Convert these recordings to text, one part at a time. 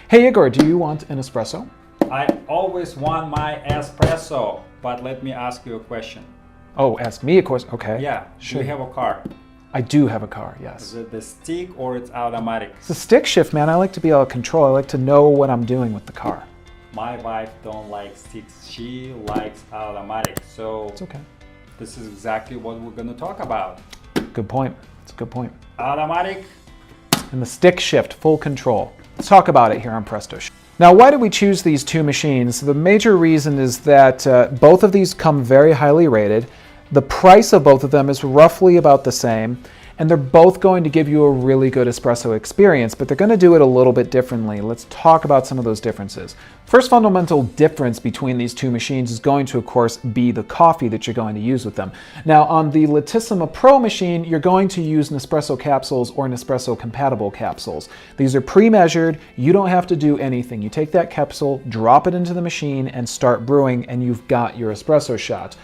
Hey Igor, do you want an espresso? I always want my espresso, but let me ask you a question. Oh, ask me, of course. Okay. Yeah, Sure. do you have a car? I do have a car, Is yes. it the stick or it's automatic? It's a stick shift, man. I like to be able to control. I like to know what I'm doing with the car. My wife don't like sticks, she likes automatic. So It's okay. this is exactly what we're gonna talk about. Good point. It's a good point. Automatic, And the stick shift, full control. Let's talk about it here on Presto. Now, why did we choose these two machines? The major reason is that both of these come very highly rated. The price of both of them is roughly about the same, and they're both going to give you a really good espresso experience, but they're going to do it a little bit differently. Let's talk about some of those differences. First fundamental difference between these two machines is going to, of course, be the coffee that you're going to use with them. Now, on the Latissima Pro machine, you're going to use Nespresso capsules or Nespresso compatible capsules. These are pre-measured. You don't have to do anything. You take that capsule, drop it into the machine, and start brewing, and you've got your espresso shot.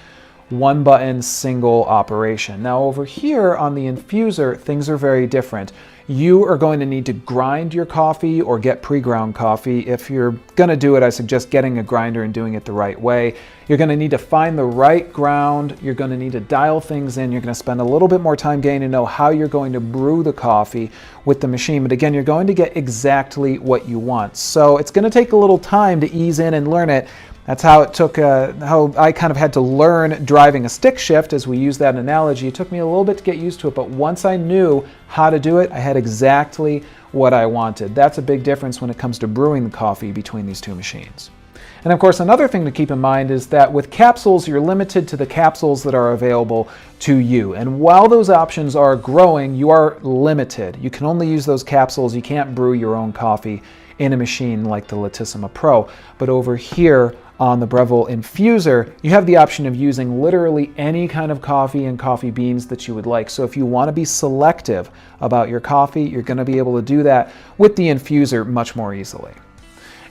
One button, single operation. Now over here on the infuser, things are very different. You are going to need to grind your coffee or get pre-ground coffee. If you're going to do it, I suggest getting a grinder and doing it the right way. You're going to need to find the right ground. You're going to need to dial things in. You're going to spend a little bit more time getting to know how you're going to brew the coffee with the machine. But again, you're going to get exactly what you want. So it's going to take a little time to ease in and learn it. That's how it took, how I kind of had to learn driving a stick shift, as we use that analogy. It took me a little bit to get used to it, but once I knew how to do it, I had exactly what I wanted. That's a big difference when it comes to brewing the coffee between these two machines. And of course, another thing to keep in mind is that with capsules, you're limited to the capsules that are available to you. And while those options are growing, you are limited. You can only use those capsules. You can't brew your own coffee in a machine like the Latissima Pro. But over here on the Breville Infuser, you have the option of using literally any kind of coffee and coffee beans that you would like. So if you want to be selective about your coffee, you're going to be able to do that with the infuser much more easily.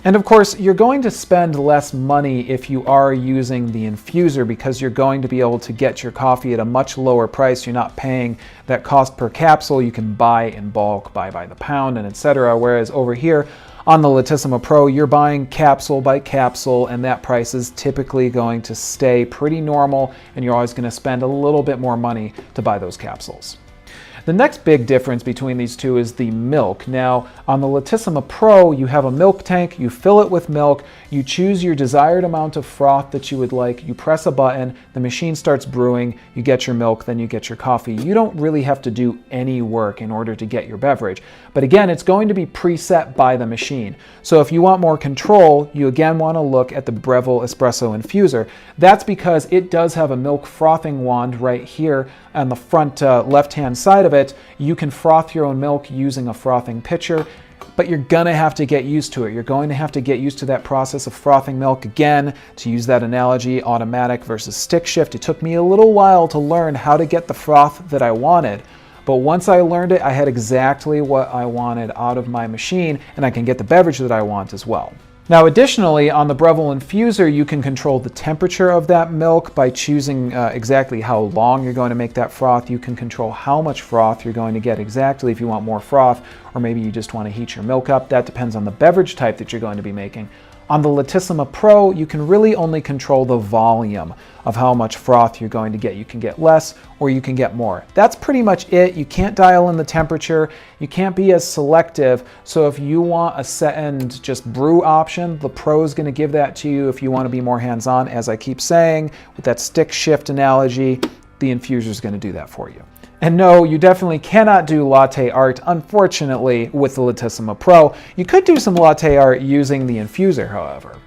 And of course, you're going to spend less money if you are using the infuser, because you're going to be able to get your coffee at a much lower price. You're not paying that cost per capsule. You can buy in bulk, buy by the pound, and etc. Whereas over here on the Latissima Pro, you're buying capsule by capsule, and that price is typically going to stay pretty normal, and you're always going to spend a little bit more money to buy those capsules. The next big difference between these two is the milk. Now, on the Latissima Pro, you have a milk tank, you fill it with milk, you choose your desired amount of froth that you would like, you press a button, the machine starts brewing, you get your milk, then you get your coffee. You don't really have to do any work in order to get your beverage. But again, it's going to be preset by the machine. So if you want more control, you again want to look at the Breville Espresso Infuser. That's because it does have a milk frothing wand right here on the front left-hand side of it. You can froth your own milk using a frothing pitcher, but you're gonna have to get used to it. You're going to have to get used to that process of frothing milk. Again, to use that analogy, automatic versus stick shift. It took me a little while to learn how to get the froth that I wanted, but once I learned it, I had exactly what I wanted out of my machine, and I can get the beverage that I want as well. Now, additionally, on the Breville Infuser, you can control the temperature of that milk by choosing exactly how long you're going to make that froth. You can control how much froth you're going to get exactly if you want more froth, or maybe you just want to heat your milk up. That depends on the beverage type that you're going to be making. On the Latissima Pro, you can really only control the volume of how much froth you're going to get. You can get less or you can get more. That's pretty much it. You can't dial in the temperature. You can't be as selective. So if you want a set and just brew option, the Pro is going to give that to you. If you want to be more hands-on, as I keep saying, with that stick shift analogy, the infuser is going to do that for you. And no, you definitely cannot do latte art, unfortunately, with the Latissima Pro. You could do some latte art using the infuser, however.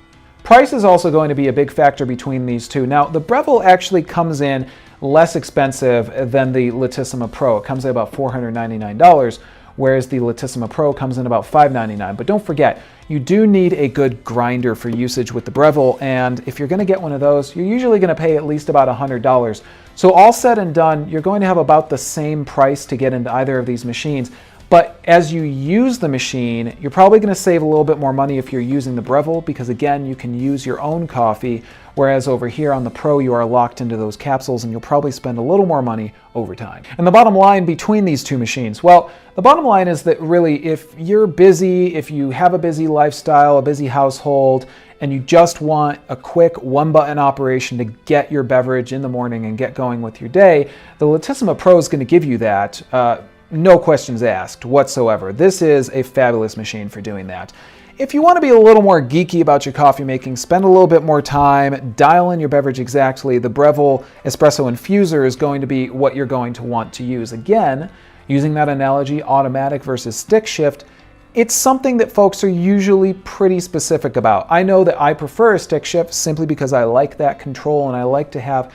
Price is also going to be a big factor between these two. Now, the Breville actually comes in less expensive than the Latissima Pro. It comes at about $499, whereas the Latissima Pro comes in about $599. But don't forget, you do need a good grinder for usage with the Breville, and if you're going to get one of those, you're usually going to pay at least about $100. So all said and done, you're going to have about the same price to get into either of these machines, But as you use the machine, you're probably going to save a little bit more money if you're using the Breville, because again, you can use your own coffee, whereas over here on the Pro, you are locked into those capsules and you'll probably spend a little more money over time. And the bottom line between these two machines, well, the bottom line is that really, if you're busy, if you have a busy lifestyle, a busy household, and you just want a quick one-button operation to get your beverage in the morning and get going with your day, the Latissima Pro is going to give you that. No questions asked whatsoever. This is a fabulous machine for doing that. If you want to be a little more geeky about your coffee making, spend a little bit more time, dial in your beverage exactly, the Breville Espresso Infuser is going to be what you're going to want to use. Again, using that analogy, automatic versus stick shift, it's something that folks are usually pretty specific about. I know that I prefer a stick shift simply because I like that control and I like to have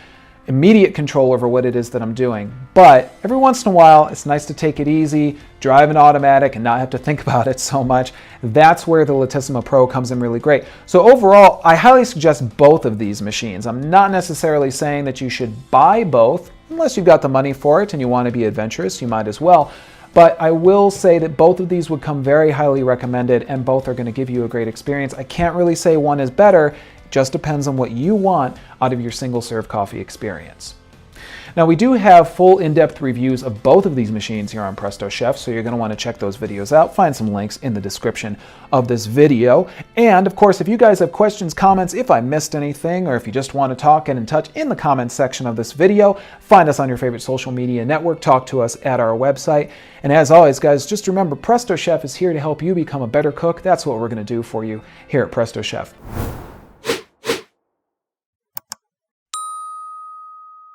immediate control over what it is that I'm doing. But every once in a while, it's nice to take it easy, drive an automatic and not have to think about it so much. That's where the Latissima Pro comes in really great. So overall, I highly suggest both of these machines. I'm not necessarily saying that you should buy both, unless you've got the money for it and you want to be adventurous, you might as well. But I will say that both of these would come very highly recommended and both are going to give you a great experience. I can't really say one is better. Just depends on what you want out of your single serve coffee experience. Now we do have full in-depth reviews of both of these machines here on Presto Chef, so you're going to want to check those videos out. Find some links in the description of this video. And of course, if you guys have questions, comments, if I missed anything, or if you just want to talk, get in touch in the comments section of this video. Find us on your favorite social media network. Talk to us at our website. And as always, guys, just remember, Presto Chef is here to help you become a better cook. That's what we're going to do for you here at Presto Chef.